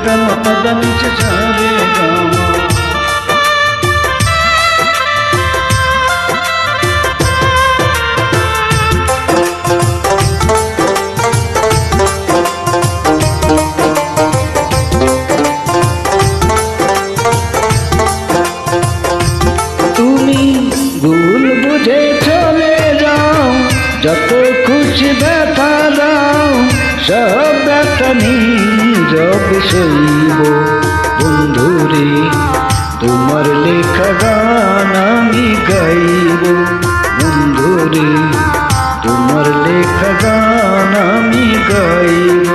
पदनिच सारे गामा। भूल बुझे चले जाओ जत खुशी व्यथा दाओ सब व्यथा नीरবে সইব বন্ধুরে তোমার লেখা গান আমি গাইব বন্ধুরে তোমার লেখা গান আমি গাইব।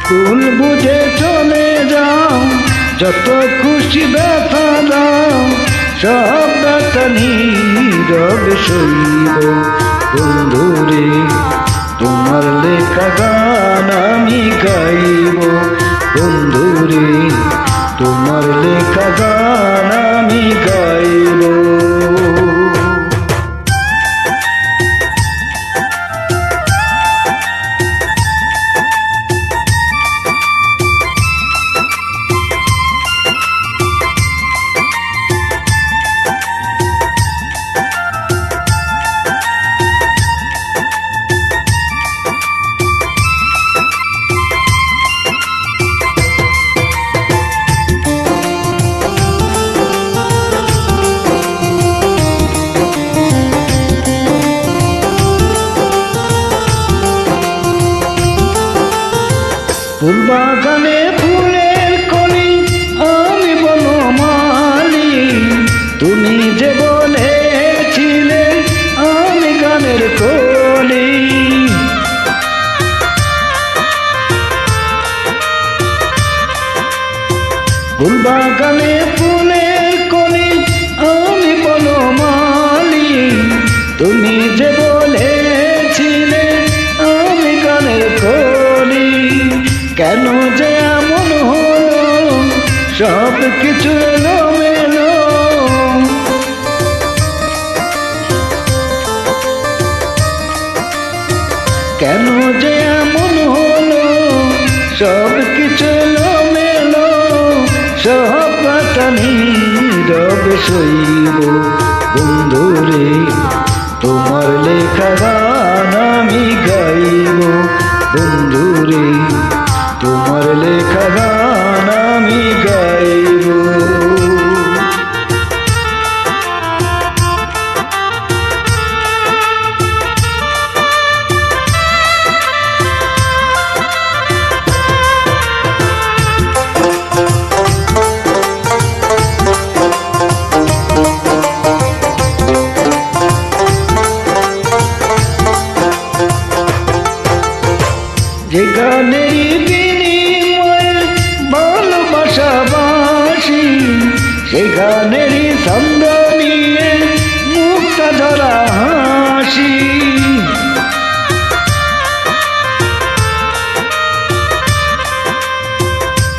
ভুল বুঝে চলে যাও যত খুশি ব্যথা দাও সব ব্যথা নীরবে সইব বন্ধুরে তোমার লেখা গান আমি গাইব বন্ধুরে তোমার লেখা গান আমি গাইব। ফুল বাগানে ফুলের কলি আমি বনমালী তুমি যে বলেছিলে আমি গানের কলি। ফুল বাগানে ফুলের কলি আমি বনমালী তুমি যে বলেছিলে আমি গানের কলি। কেন যে এমন হলো সব কিছু এলোমেলো কেন যে এমন হলো সব কিছু এলোমেলো সব কথা নীরবে সইব বন্ধুরে তোমার লেখা গান আমি গাইব বন্ধুরে তোমার লেখা গান আমি গাইব। যে গানেরই বিনিময়ে ভালোবাসাবাসি সে গানেরই ছন্দ নিয়ে মুক্তা ধরা হাসি।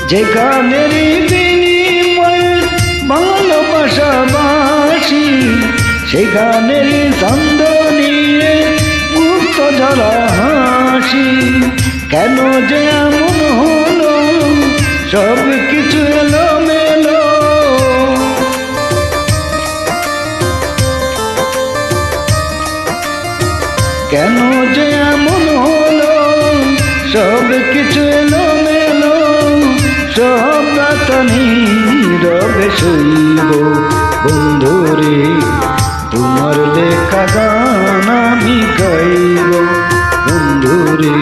যে গানেরই বিনিময়ে ভালোবাসাবাসি সে গানেরই ছন্দ নিয়ে মুক্তা ধরা হাসি। কেন যে এমন হলো সব কিছু এলোমেলো কেন যে এমন হলো সব কিছু এলোমেলো সব ব্যথা নীরবে সইব বন্ধুরে তোমার লেখা গান আমি গাইব বন্ধুরে